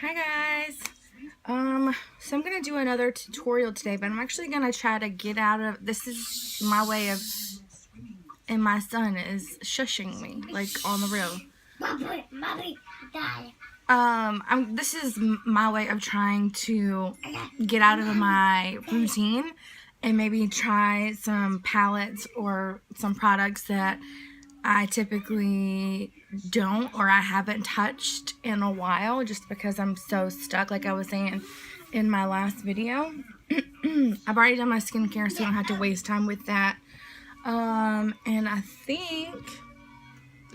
Hi guys. So I'm gonna do another tutorial today, but I'm actually gonna try to get out of this. Is my way of, and my son is shushing me like on the real. This is my way of trying to get out of my routine and maybe try some palettes or some products that I typically don't or I haven't touched in a while, just because I'm so stuck, like I was saying in my last video. I've already done my skincare, so I don't have to waste time with that. And I think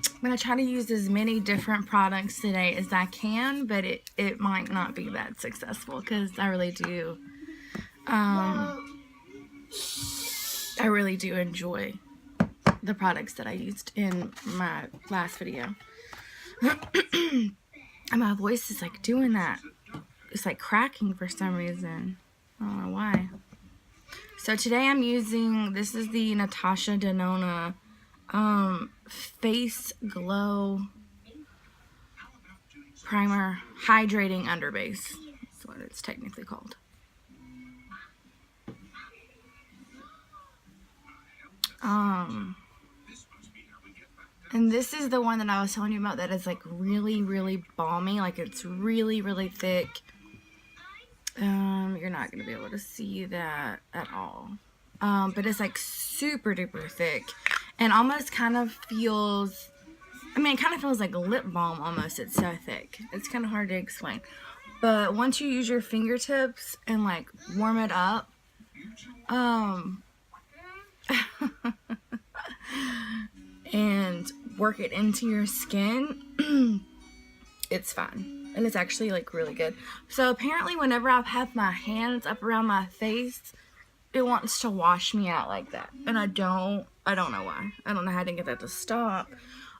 I'm going to try to use as many different products today as I can, but it might not be that successful because I really do enjoy the products that I used in my last video. And my voice is like doing that. It's like cracking for some reason. I don't know why. So today I'm using, this is the Natasha Denona Face Glow Primer Hydrating Underbase. That's what it's technically called. And this is the one that I was telling you about that is like really, really balmy. Like it's really, really thick. You're not going to be able to see that at all. But it's like super duper thick. And almost kind of feels, it kind of feels like lip balm almost. It's so thick. It's kind of hard to explain. But once you use your fingertips and like warm it up, and work it into your skin, it's fine. And it's actually like really good. So apparently whenever I have my hands up around my face, it wants to wash me out like that. And I don't know why. I don't know how to get that to stop.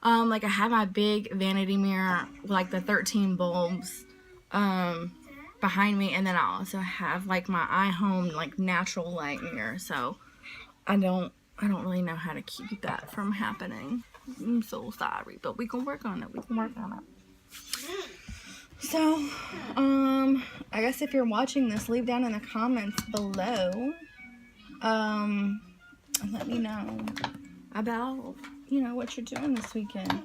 Like I have my big vanity mirror with like the 13 bulbs behind me, and then I also have like my iHome like natural light mirror. So I don't really know how to keep that from happening. I'm so sorry, but we can work on it. So, I guess if you're watching this, leave down in the comments below, let me know about, what you're doing this weekend.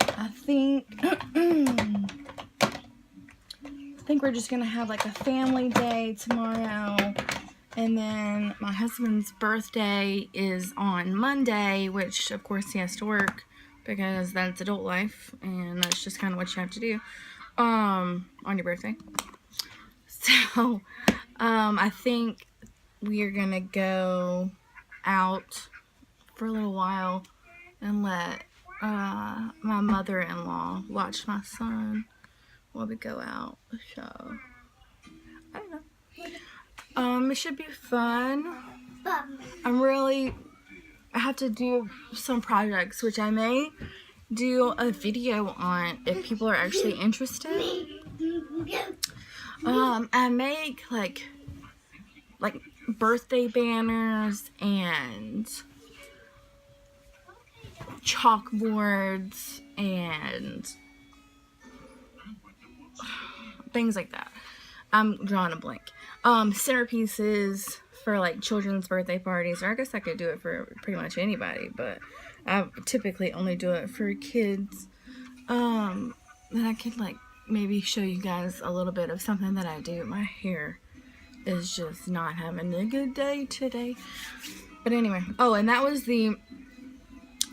I think we're just gonna have like a family day tomorrow. And then my husband's birthday is on Monday, which of course he has to work because that's adult life and that's just kind of what you have to do on your birthday. So I think we are gonna go out for a little while and let my mother-in-law watch my son while we go out. So I don't know. It should be fun. I have to do some projects, which I may do a video on if people are actually interested. I make like birthday banners and chalkboards and things like that. I'm drawing a blank. Centerpieces for like children's birthday parties, or I guess I could do it for pretty much anybody, but I typically only do it for kids. And I could like maybe show you guys a little bit of something that I do. My hair is just not having a good day today. But anyway, and that was and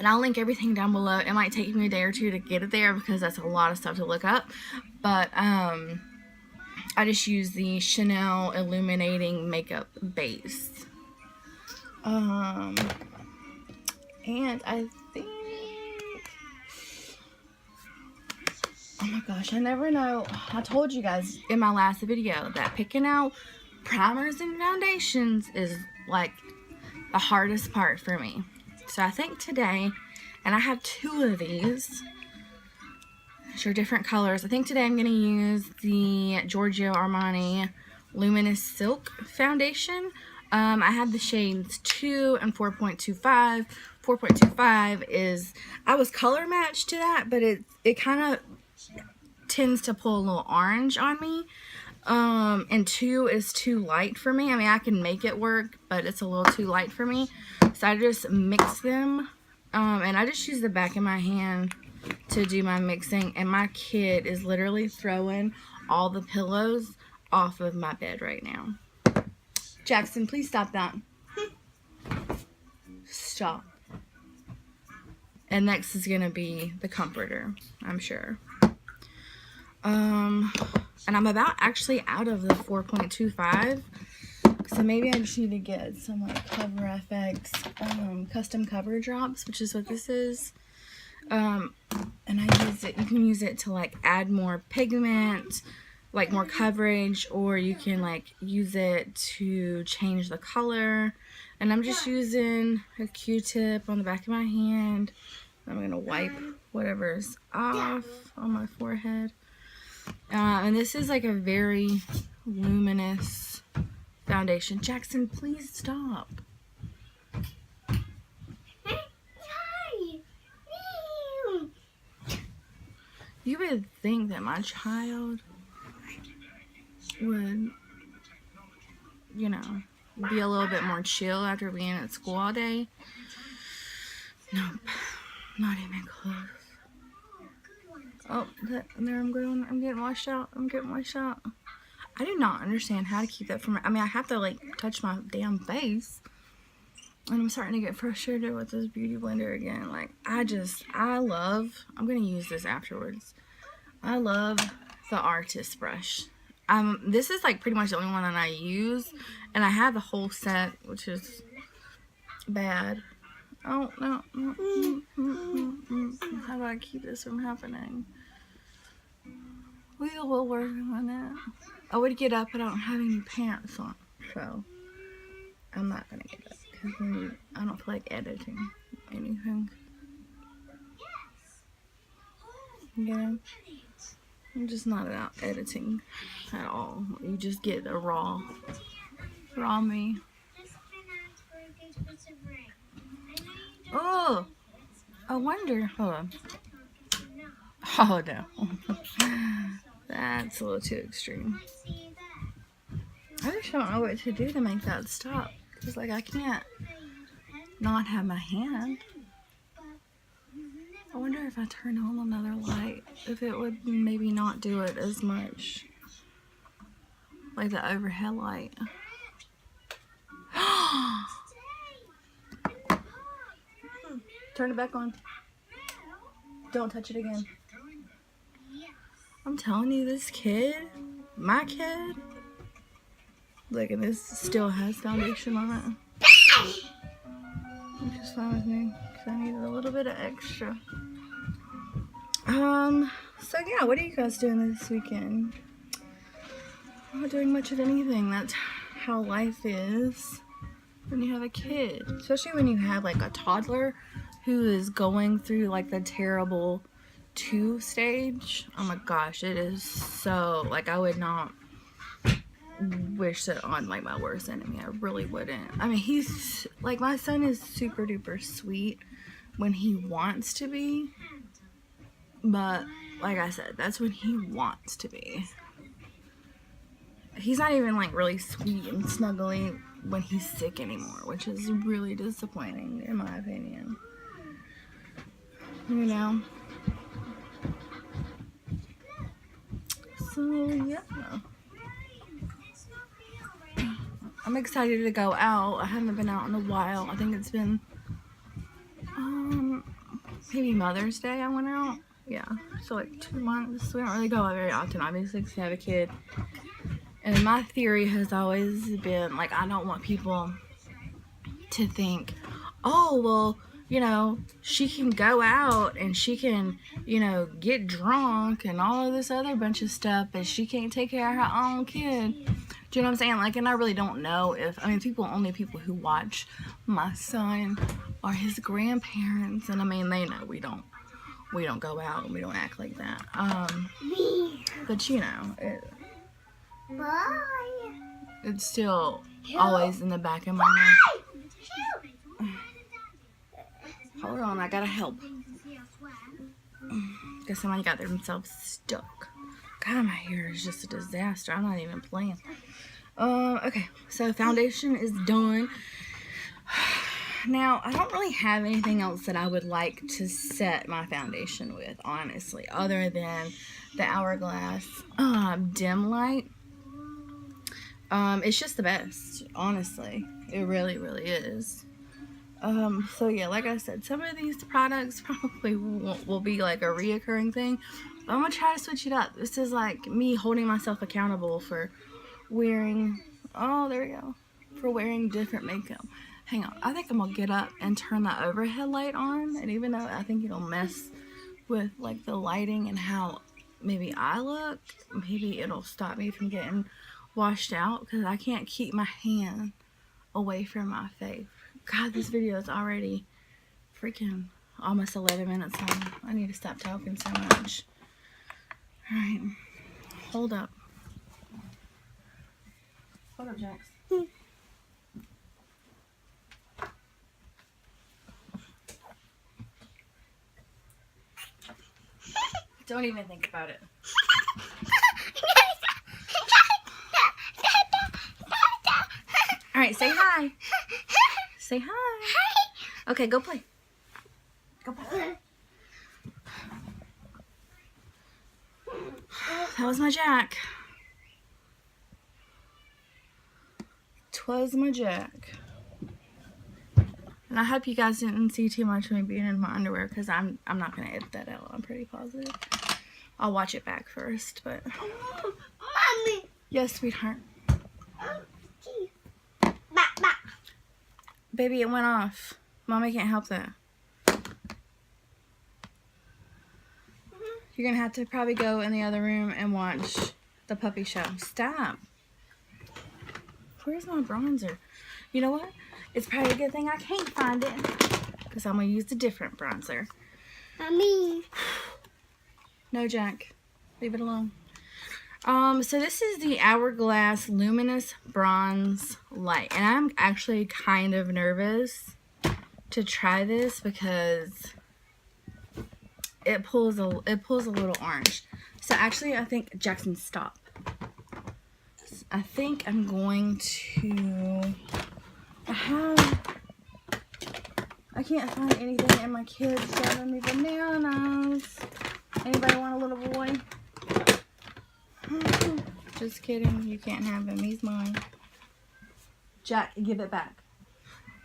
I'll link everything down below. It might take me a day or two to get it there because that's a lot of stuff to look up. But I just use the Chanel Illuminating Makeup Base. And I think, oh my gosh, I never know. I told you guys in my last video that picking out primers and foundations is like the hardest part for me. So I think today, and I have 2 of these, which are different colors. I think today I'm going to use the Giorgio Armani Luminous Silk Foundation. I have the shades 2 and 4.25. 4.25 is, I was color matched to that, but it kind of tends to pull a little orange on me. And 2 is too light for me. I mean, I can make it work, but it's a little too light for me. So I just mix them. And I just use the back of my hand to do my mixing. And my kid is literally throwing all the pillows off of my bed right now. Jackson, please stop that. Stop. And next is going to be the comforter, I'm sure. And I'm about actually out of the 4.25. So maybe I just need to get some like Cover FX custom cover drops, which is what this is. And I use it, you can use it to like add more pigment, like more coverage, or you can like use it to change the color. And I'm just using a Q-tip on the back of my hand. I'm gonna wipe whatever's off on my forehead. And this is like a very luminous foundation. Jackson, please stop. You would think that my child would, you know, be a little bit more chill after being at school all day. Nope, not even close. Oh, there I'm going. I'm getting washed out. I do not understand how to keep that from, I mean, I have to like touch my damn face. And I'm starting to get frustrated with this beauty blender again. Like, I'm going to use this afterwards. I love the Artist brush. This is like pretty much the only one that I use. And I have the whole set, which is bad. Oh, no. How do I keep this from happening? We will work on that. I would get up, but I don't have any pants on. So, I'm not going to get up. Because I don't feel like editing anything. You know? I'm just not about editing at all. You just get the raw me. Oh! I wonder. Hold on. Oh no. That's a little too extreme. I just don't know what to do to make that stop. Because, like, I can't not have my hand. I wonder if I turn on another light, if it would maybe not do it as much. Like the overhead light. Turn it back on. Don't touch it again. I'm telling you, this kid, my kid, look, and this still has foundation on it. Which is fine with me, because I needed a little bit of extra. So yeah, what are you guys doing this weekend? I'm not doing much of anything. That's how life is when you have a kid. Especially when you have like a toddler who is going through like the terrible 2 stage. Oh my gosh, it is so, like, I would not wish it on like my worst enemy. I really wouldn't. I mean, he's like, my son is super duper sweet when he wants to be, but like I said, that's when he wants to be. He's not even like really sweet and snuggly when he's sick anymore, which is really disappointing in my opinion. You know? So yeah, I'm excited to go out. I haven't been out in a while. I think it's been maybe Mother's Day I went out. Yeah, so like 2 months. We don't really go out very often, obviously, because we have a kid. And my theory has always been, like, I don't want people to think, oh, well, you know, she can go out and she can, you know, get drunk and all of this other bunch of stuff, but she can't take care of her own kid. Do you know what I'm saying? Like, and I really don't know if, I mean, only people who watch my son are his grandparents, and I mean, they know we don't go out and we don't act like that. But you know, it's still always in the back of my mind. Hold on, I gotta help. Because somebody got themselves stuck. God, my hair is just a disaster. I'm not even playing. Okay, so foundation is done. Now, I don't really have anything else that I would like to set my foundation with, honestly, other than the Hourglass dim light. It's just the best, honestly. It really, really is. So yeah, like I said, some of these products probably will be like a reoccurring thing. But I'm gonna try to switch it up. This is like me holding myself accountable for wearing, oh, there we go, for wearing different makeup. Hang on, I think I'm gonna get up and turn the overhead light on, and even though I think it'll mess with like the lighting and how maybe I look, maybe it'll stop me from getting washed out, because I can't keep my hand away from my face. God, this video is already freaking almost 11 minutes long. I need to stop talking so much. Alright, hold up. Hold up, Jax. Don't even think about it. Alright, say hi. Say hi. Okay, go play. Go play. That was my Jack. 'Twas my Jack. And I hope you guys didn't see too much of me being in my underwear, because I'm not going to edit that out. I'm pretty positive. I'll watch it back first, but... Mommy! Yes, sweetheart. Baby, it went off. Mommy can't help that. You're going to have to probably go in the other room and watch the puppy show. Stop. Where's my bronzer? You know what? It's probably a good thing I can't find it, because I'm going to use a different bronzer. Mommy. No, Jack. Leave it alone. So this is the Hourglass Luminous Bronze Light. And I'm actually kind of nervous to try this because it pulls a little orange. So actually, I think, Jackson, stop. I think I'm going to... I can't find anything, and my kids driving me bananas. Anybody want a little boy? Just kidding. You can't have him. He's mine. Jack, give it back.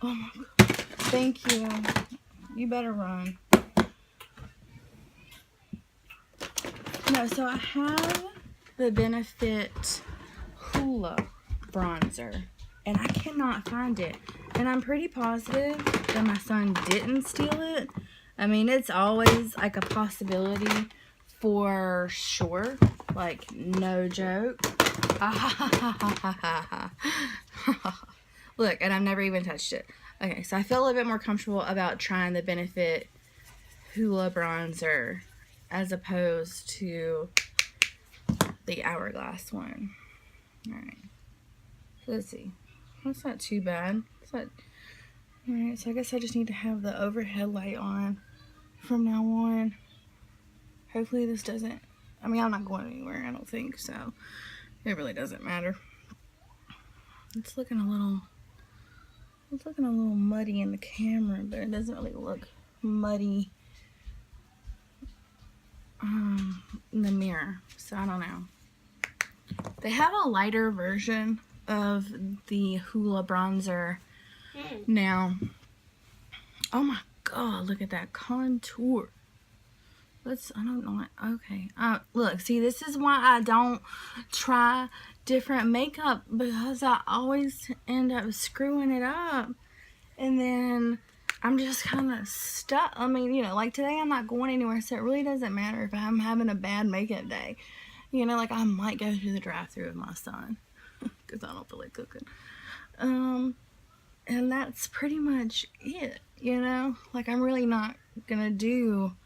Oh my God. Thank you. You better run. No, so I have the Benefit Hoola bronzer, and I cannot find it. And I'm pretty positive that my son didn't steal it. I mean, it's always like a possibility for sure. Like, no joke. Look, and I've never even touched it. Okay, so I feel a little bit more comfortable about trying the Benefit Hoola bronzer as opposed to the Hourglass one. Alright. So let's see. That's not too bad. Alright, so I guess I just need to have the overhead light on from now on. Hopefully this doesn't... I mean, I'm not going anywhere, I don't think, so it really doesn't matter. It's looking a little muddy in the camera, but it doesn't really look muddy in the mirror, so I don't know. They have a lighter version of the Hoola bronzer now. Oh my God, look at that contour. I don't know. Okay. Look, see, this is why I don't try different makeup, because I always end up screwing it up. And then I'm just kind of stuck. I mean, you know, like today I'm not going anywhere, so it really doesn't matter if I'm having a bad makeup day. You know, like I might go to the drive-thru with my son because I don't feel like cooking. And that's pretty much it, you know? Like, I'm really not gonna do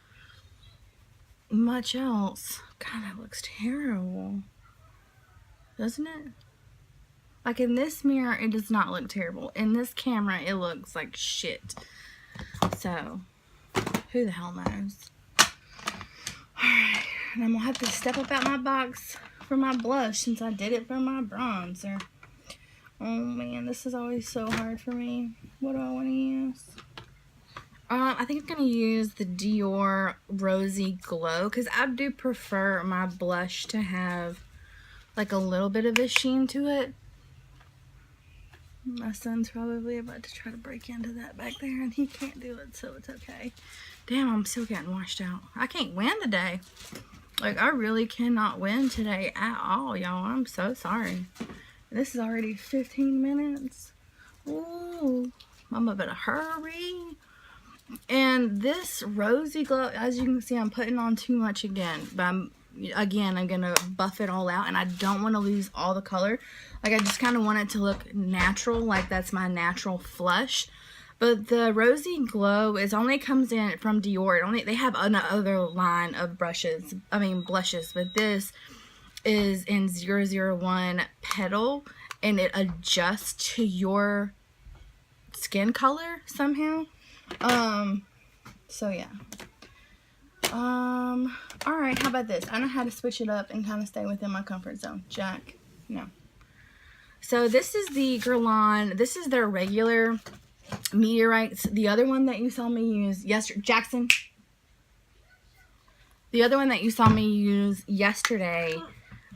much else. God, that looks terrible. Doesn't it? Like, in this mirror, it does not look terrible. In this camera, it looks like shit. So, who the hell knows? Alright, and I'm gonna have to step up out my box for my blush since I did it for my bronzer. Oh man, this is always so hard for me. What do I want to use? I think I'm going to use the Dior Rosy Glow because I do prefer my blush to have like a little bit of a sheen to it. My son's probably about to try to break into that back there and he can't do it, so it's okay. Damn, I'm still getting washed out. I can't win today. Like, I really cannot win today at all, y'all. I'm so sorry. This is already 15 minutes. Ooh, I'm about to hurry. And this Rosy Glow, as you can see, I'm putting on too much again. But I'm going to buff it all out. And I don't want to lose all the color. Like, I just kind of want it to look natural. Like, that's my natural flush. But the Rosy Glow only comes in from Dior. They have another line of blushes. But this is in 001 Petal. And it adjusts to your skin color somehow. So yeah. Alright, how about this? I know how to switch it up and kind of stay within my comfort zone. Jack, no. So this is the Guerlain. This is their regular Meteorites. The other one that you saw me use yesterday, Jackson. The other one that you saw me use yesterday,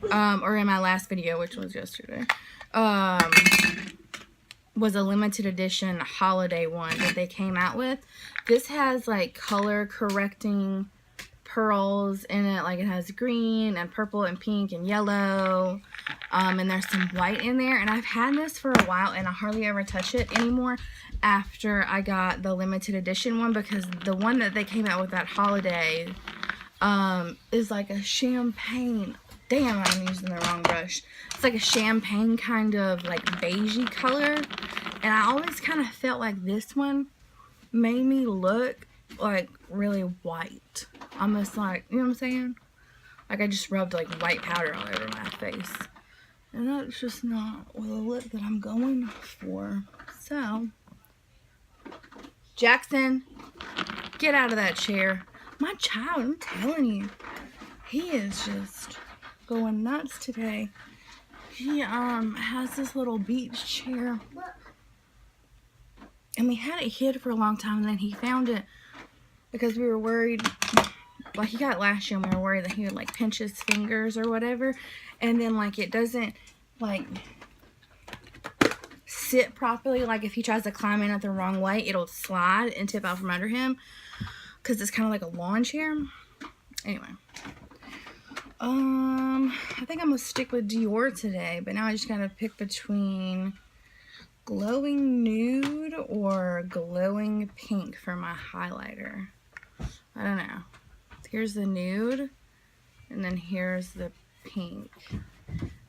or in my last video, which was yesterday, was a limited edition holiday one that they came out with. This has like color correcting pearls in it. Like, it has green and purple and pink and yellow. And there's some white in there. And I've had this for a while and I hardly ever touch it anymore after I got the limited edition one, because the one that they came out with that holiday is like a champagne. Damn, I'm using the wrong brush. It's like a champagne kind of like beigey color. And I always kind of felt like this one made me look like really white. Almost like, you know what I'm saying? Like I just rubbed like white powder all over my face. And that's just not the look that I'm going for. So, Jackson, get out of that chair. My child, I'm telling you, he is just going nuts today. He has this little beach chair, and we had it hid for a long time, and then he found it because we were worried. Like, he got it last year and we were worried that he would like pinch his fingers or whatever, and then like it doesn't like sit properly. Like, if he tries to climb in it the wrong way, it'll slide and tip out from under him because it's kind of like a lawn chair. Anyway, I think I'm gonna stick with Dior today, but now I just gotta pick between glowing nude or glowing pink for my highlighter. I don't know. Here's the nude, and then here's the pink.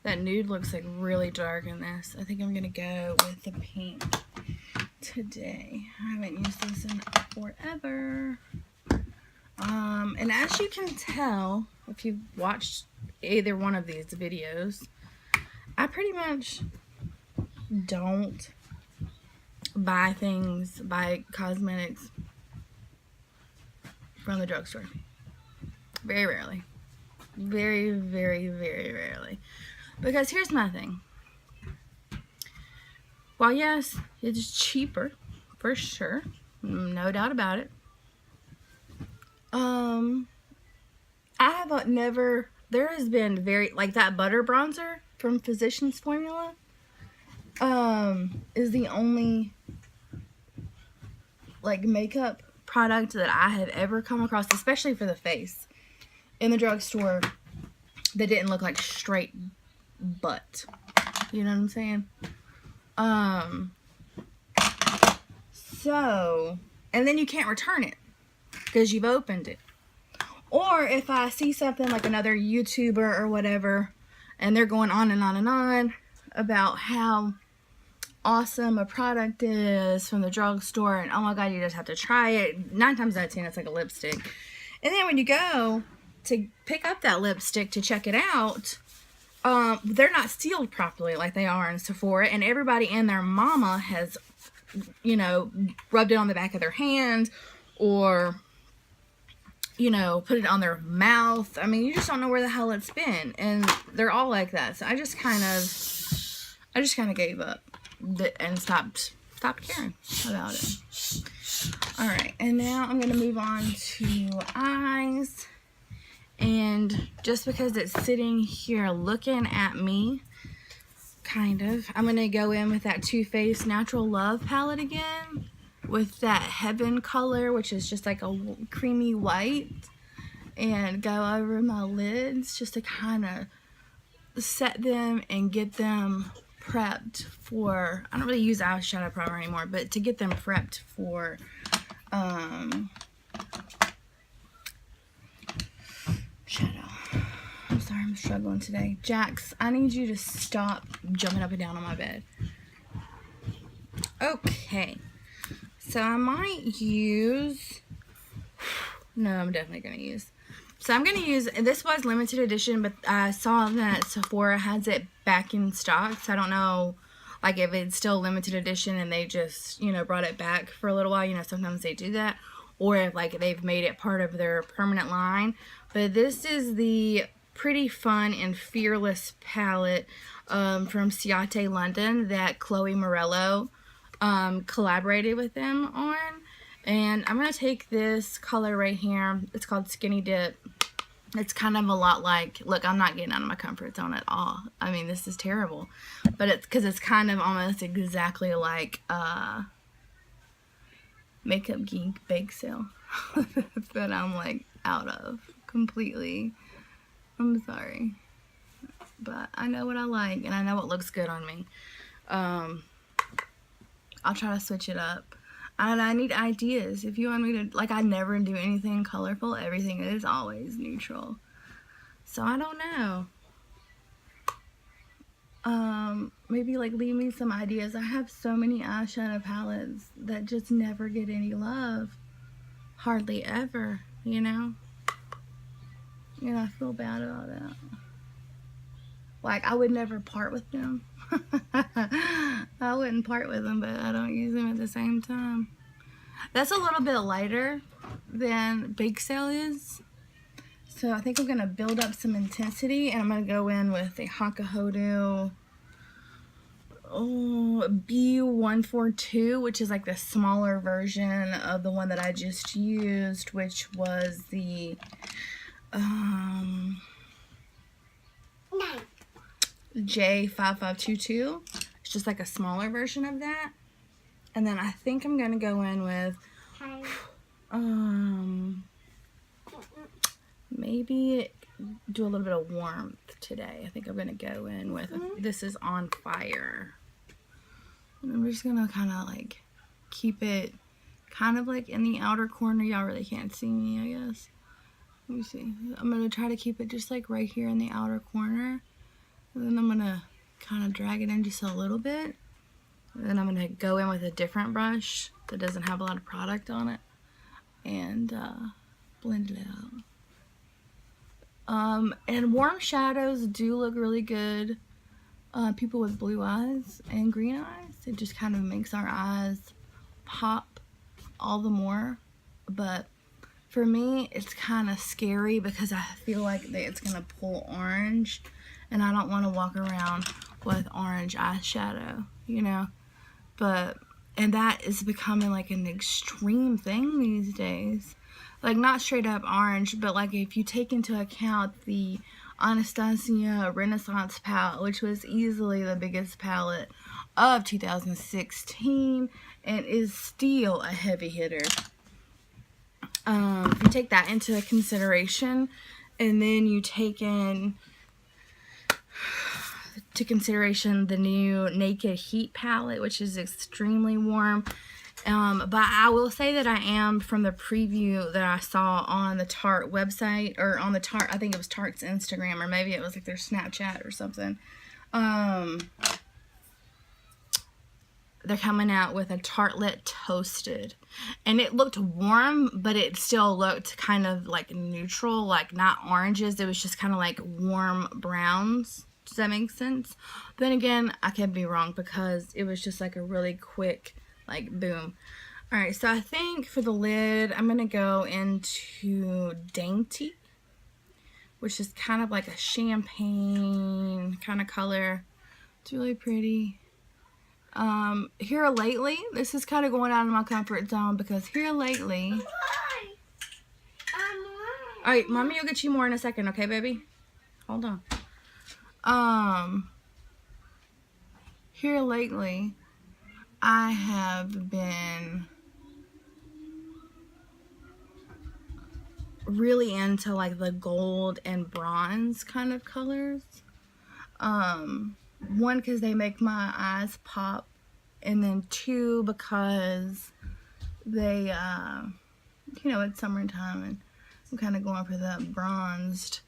That nude looks like really dark in this. I think I'm gonna go with the pink today. I haven't used this in forever. And as you can tell, if you've watched either one of these videos, I pretty much don't buy cosmetics from the drugstore. Very rarely. Very, very, very rarely. Because here's my thing. While yes, it's cheaper, for sure, no doubt about it. I have never, there has been like that butter bronzer from Physicians Formula, is the only like makeup product that I have ever come across, especially for the face, in the drugstore that didn't look like straight butt. You know what I'm saying? So, and then you can't return it because you've opened it. Or if I see something like another YouTuber or whatever, and they're going on and on and on about how awesome a product is from the drugstore, and oh my god, you just have to try it. 9 times out of 10, it's like a lipstick. And then when you go to pick up that lipstick to check it out, they're not sealed properly like they are in Sephora, and everybody and their mama has, you know, rubbed it on the back of their hand, or you know, put it on their mouth. I mean, you just don't know where the hell it's been. And they're all like that. So I just kind of gave up and stopped caring about it. Alright, and now I'm going to move on to eyes. And just because it's sitting here looking at me, kind of, I'm going to go in with that Too Faced Natural Love palette again. With that Heaven color, which is just like a creamy white. And go over my lids just to kind of set them and get them prepped for, I don't really use eyeshadow primer anymore, but to get them prepped for shadow. I'm sorry, I'm struggling today. Jax, I need you to stop jumping up and down on my bed. Okay, so I might use, no, I'm definitely going to use, so I'm going to use, this was limited edition, but I saw that Sephora has it back in stock, so I don't know, like, if it's still limited edition and they just, you know, brought it back for a little while. You know, sometimes they do that, or if, like, they've made it part of their permanent line. But this is the Pretty Fun and Fearless palette from Ciate London that Chloe Morello collaborated with them on. And I'm going to take this color right here. It's called Skinny Dip. It's kind of a lot like, look, I'm not getting out of my comfort zone at all. I mean, this is terrible. But it's because it's kind of almost exactly like Makeup Geek bake sale that I'm like out of completely. I'm sorry. But I know what I like and I know what looks good on me. I'll try to switch it up. And I need ideas. If you want me to, like, I never do anything colorful. Everything is always neutral. So I don't know. Maybe, like, leave me some ideas. I have so many eyeshadow palettes that just never get any love. Hardly ever, you know? You know, I feel bad about that. Like, I would never part with them. I wouldn't part with them, but I don't use them at the same time. That's a little bit lighter than Bake Sale is. So I think I'm going to build up some intensity, and I'm going to go in with a Hakuhodo B142, which is like the smaller version of the one that I just used, which was the J5522. It's just like a smaller version of that. And then I think I'm gonna go in with maybe do a little bit of warmth today. I think I'm gonna go in with This Is On Fire. And I'm just gonna kind of like keep it kind of like in the outer corner. Y'all really can't see me, I guess. Let me see. I'm gonna try to keep it just like right here in the outer corner. And then I'm gonna kind of drag it in just a little bit. And then I'm gonna go in with a different brush that doesn't have a lot of product on it and blend it out. And warm shadows do look really good. People with blue eyes and green eyes, it just kind of makes our eyes pop all the more. But for me, it's kind of scary because I feel like it's gonna pull orange, and I don't want to walk around with orange eyeshadow, you know. But, and that is becoming like an extreme thing these days. Like, not straight up orange, but like if you take into account the Anastasia Renaissance palette, which was easily the biggest palette of 2016 and is still a heavy hitter. If you take that into consideration, and then you take in to consideration the new Naked Heat palette, which is extremely warm. But I will say that I am, from the preview that I saw on the Tarte website, or on the Tarte, I think it was Tarte's Instagram, or maybe it was like their Snapchat or something. They're coming out with a Tartelette Toasted. And it looked warm, but it still looked kind of like neutral, like not oranges. It was just kind of like warm browns. Does that make sense? Then again, I could be wrong because it was just like a really quick, like, boom. Alright, so I think for the lid, I'm going to go into Dainty, which is kind of like a champagne kind of color. It's really pretty. Here lately, this is kind of going out of my comfort zone because here lately... Alright, Mommy will get you more in a second, okay, baby? Hold on. Here lately, I have been really into like the gold and bronze kind of colors. One, because they make my eyes pop, and then two, because they, you know, it's summertime and I'm kind of going for that bronzed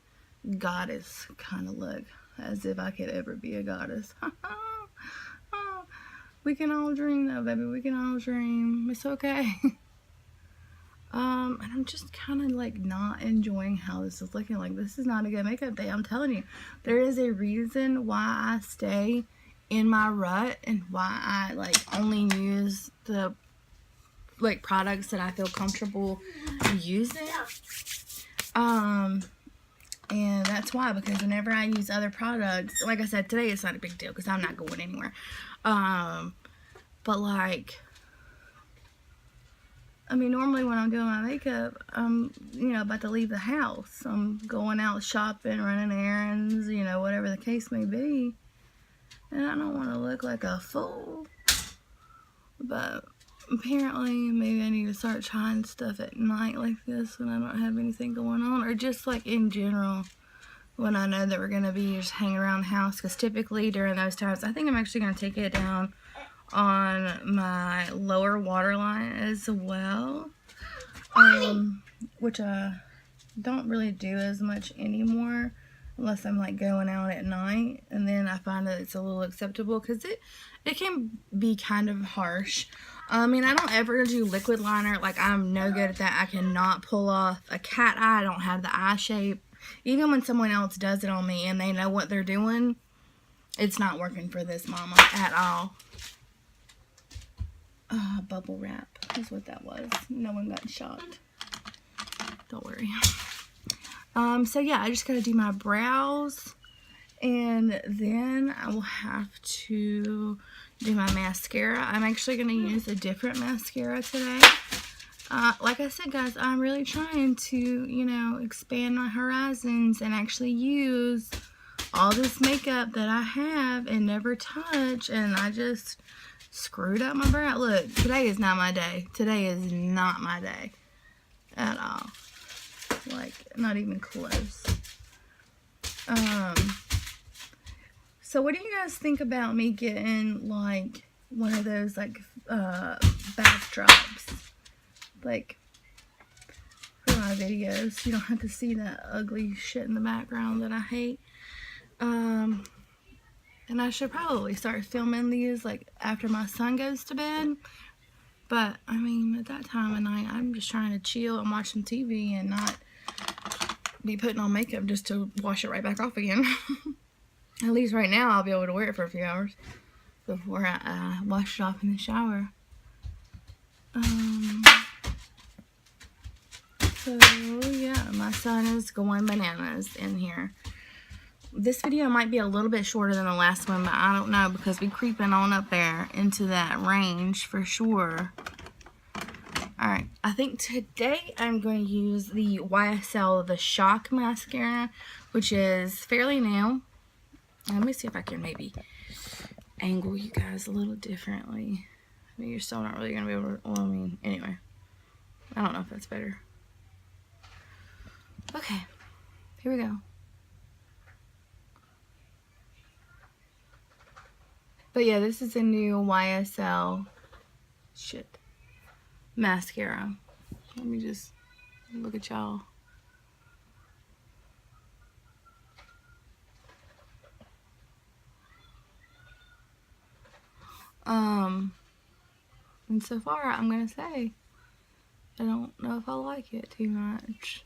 goddess kind of look, as if I could ever be a goddess. We can all dream though, baby. We can all dream. It's okay. And I'm just kind of like not enjoying how this is looking. Like, this is not a good makeup day. I'm telling you, there is a reason why I stay in my rut and why I like only use the like products that I feel comfortable using. And that's why, because whenever I use other products, like I said, today it's not a big deal because I'm not going anywhere. But like, I mean, normally when I'm doing my makeup, I'm, you know, about to leave the house. I'm going out shopping, running errands, you know, whatever the case may be. And I don't want to look like a fool. But apparently, maybe I need to start trying stuff at night like this when I don't have anything going on. Or just like in general, when I know that we're going to be just hanging around the house. Because typically during those times, I think I'm actually going to take it down on my lower waterline as well, which I don't really do as much anymore unless I'm like going out at night, and then I find that it's a little acceptable because it can be kind of harsh. I mean, I don't ever do liquid liner. Like, I'm no good at that. I cannot pull off a cat eye. I don't have the eye shape. Even when someone else does it on me and they know what they're doing, it's not working for this mama at all. Bubble wrap is what that was. No one got shocked. Don't worry. So yeah, I just gotta do my brows, and then I will have to do my mascara. I'm actually gonna use a different mascara today. Like I said, guys, I'm really trying to, you know, expand my horizons and actually use all this makeup that I have and never touch, and I just screwed up my brow. Look, today is not my day. Today is not my day at all. Like, not even close. So what do you guys think about me getting like one of those like backdrops, like for my videos? You don't have to see that ugly shit in the background that I hate. And I should probably start filming these like after my son goes to bed. But I mean, at that time of night, I'm just trying to chill and watch some TV and not be putting on makeup just to wash it right back off again. At least right now, I'll be able to wear it for a few hours before I wash it off in the shower. So yeah, my son is going bananas in here. This video might be a little bit shorter than the last one, but I don't know, because we're creeping on up there into that range for sure. Alright, I think today I'm going to use the YSL The Shock Mascara, which is fairly new. Let me see if I can maybe angle you guys a little differently. I mean, you're still not really going to be able to, well, I mean, anyway. I don't know if that's better. Okay, here we go. But yeah, this is a new YSL mascara. Let me just look at y'all. And so far, I'm gonna say, I don't know if I like it too much.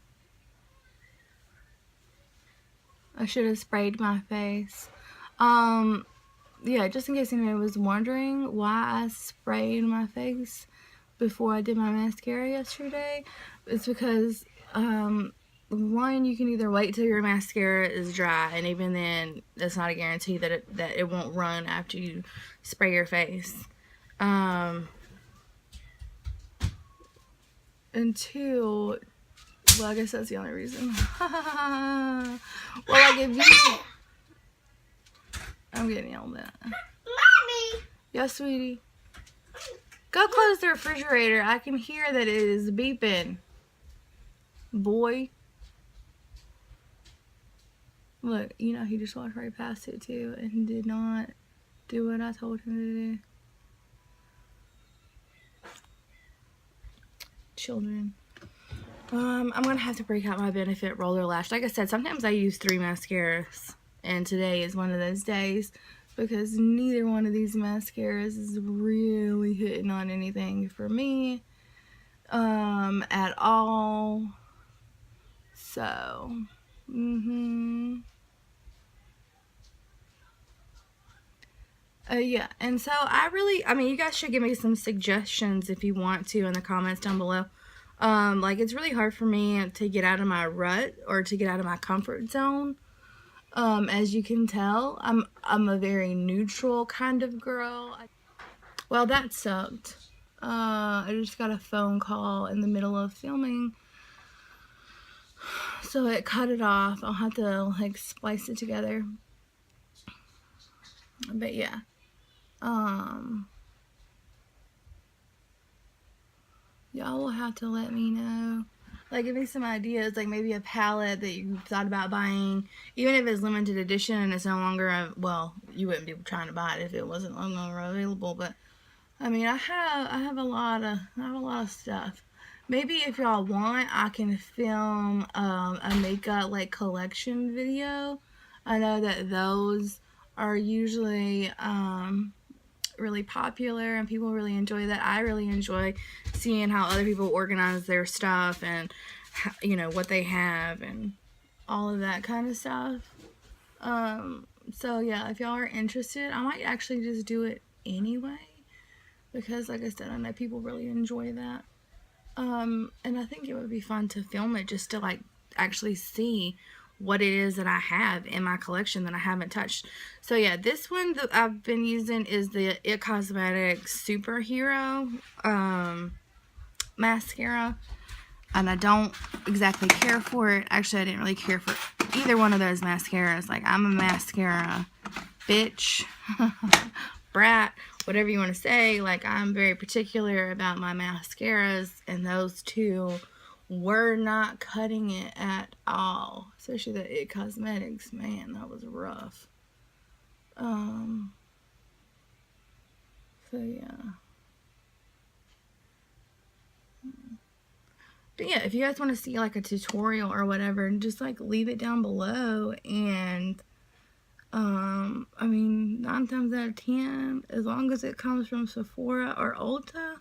I should have sprayed my face. Yeah, just in case anybody was wondering why I sprayed my face before I did my mascara yesterday. It's because, one, you can either wait till your mascara is dry, and even then, it's not a guarantee that it won't run after you spray your face. And two, well, I guess that's the only reason. Well, like if you, I'm getting yelled at. Mommy! Yes, sweetie. Go close the refrigerator. I can hear that it is beeping. Boy. Look, you know, he just walked right past it too and did not do what I told him to do. Children. I'm gonna have to break out my Benefit Roller Lash. Like I said, sometimes I use 3 mascaras, and today is one of those days because neither one of these mascaras is really hitting on anything for me at all. So, yeah, and so I mean, you guys should give me some suggestions if you want to in the comments down below. Like, it's really hard for me to get out of my rut or to get out of my comfort zone. As you can tell, I'm a very neutral kind of girl. Well, that sucked. I just got a phone call in the middle of filming, so it cut it off. I'll have to, like, splice it together. But yeah. Y'all will have to let me know. Like, give me some ideas, like maybe a palette that you thought about buying, even if it's limited edition and it's no longer, well, you wouldn't be trying to buy it if it wasn't no longer available, but I mean, I have a lot of stuff. Maybe if y'all want, I can film a makeup like collection video. I know that those are usually really popular and people really enjoy that. I really enjoy seeing how other people organize their stuff and, you know, what they have and all of that kind of stuff. So yeah, if y'all are interested, I might actually just do it anyway because, like I said, I know people really enjoy that. And I think it would be fun to film it just to, like, actually see what it is that I have in my collection that I haven't touched. So yeah, this one that I've been using is the It Cosmetics Superhero mascara, and I don't exactly care for it. Actually, I didn't really care for either one of those mascaras. Like, I'm a mascara bitch, brat, whatever you want to say. Like, I'm very particular about my mascaras, and those two were not cutting it at all. Especially the It Cosmetics. Man, that was rough. So yeah. But yeah, if you guys want to see like a tutorial or whatever, just like leave it down below. And I mean, 9 times out of 10, as long as it comes from Sephora or Ulta,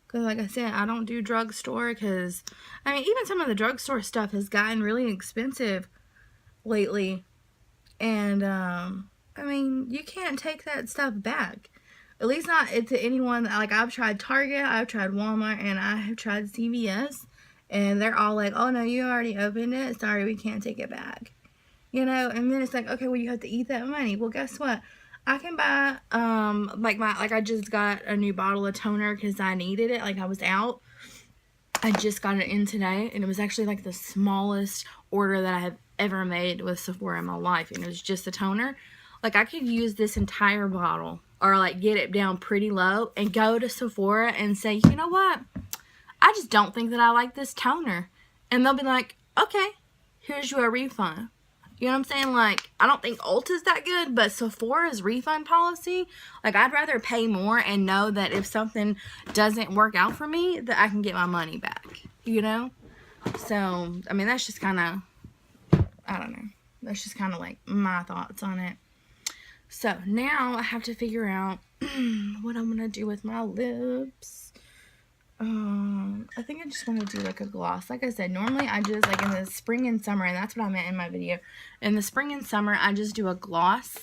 because like I said, I don't do drugstore, because I mean, even some of the drugstore stuff has gotten really expensive lately. And I mean, you can't take that stuff back. At least not to anyone. Like, I've tried Target, I've tried Walmart, and I have tried CVS, and they're all like, oh no, you already opened it, sorry, we can't take it back. You know, and then it's like, okay, well, you have to eat that money. Well, guess what? I can buy, like I just got a new bottle of toner because I needed it. Like, I was out. I just got it in today, and it was actually like the smallest order that I have ever made with Sephora in my life, and it was just a toner. Like, I could use this entire bottle, or like get it down pretty low and go to Sephora and say, you know what? I just don't think that I like this toner. And they'll be like, okay, here's your refund. You know what I'm saying? Like, I don't think Ulta's that good, but Sephora's refund policy, like, I'd rather pay more and know that if something doesn't work out for me, that I can get my money back, you know? So, I mean, that's just kind of, I don't know. That's just kind of like my thoughts on it. So, now I have to figure out what I'm going to do with my lips. I think I just want to do like a gloss. Like I said, normally I just, like, in the spring and summer, and that's what I meant in my video. In the spring and summer, I just do a gloss,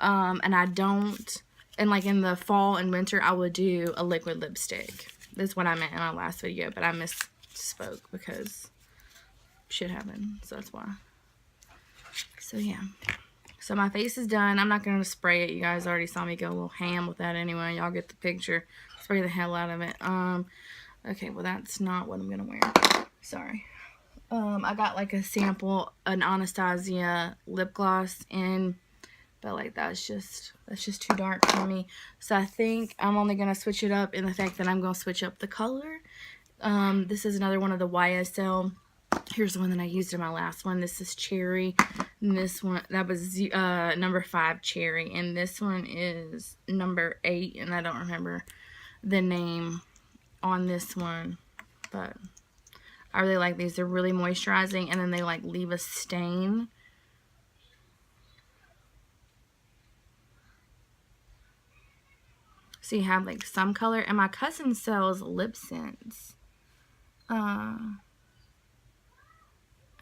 and I don't, and like in the fall and winter, I would do a liquid lipstick. That's what I meant in my last video, but I misspoke because shit happened. So that's why. So yeah. So my face is done. I'm not going to spray it. You guys already saw me go a little ham with that anyway. Y'all get the picture. Spray the hell out of it. Okay, well that's not what I'm going to wear. Sorry. I got like a sample, an Anastasia lip gloss in, but like that's just too dark for me. So I think I'm only going to switch it up in the fact that I'm going to switch up the color. This is another one of the YSL. Here's the one that I used in my last one. This is Cherry. And this one, that was number 5 Cherry. And this one is number 8. And I don't remember the name on this one. But I really like these. They're really moisturizing. And then they like leave a stain. So you have like some color. And my cousin sells lip scents.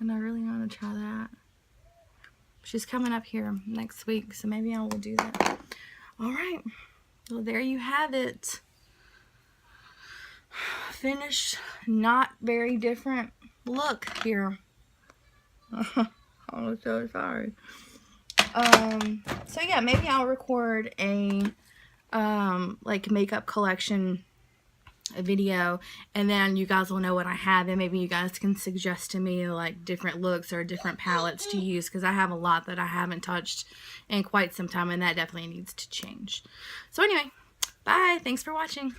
And I really want to try that. She's coming up here next week, so maybe I will do that. Alright. Well, there you have it. Finished, not very different look here. I'm so sorry. So yeah, maybe I'll record a like makeup collection video, and then you guys will know what I have, and maybe you guys can suggest to me like different looks or different palettes to use, because I have a lot that I haven't touched in quite some time, and that definitely needs to change. So anyway, bye. Thanks for watching.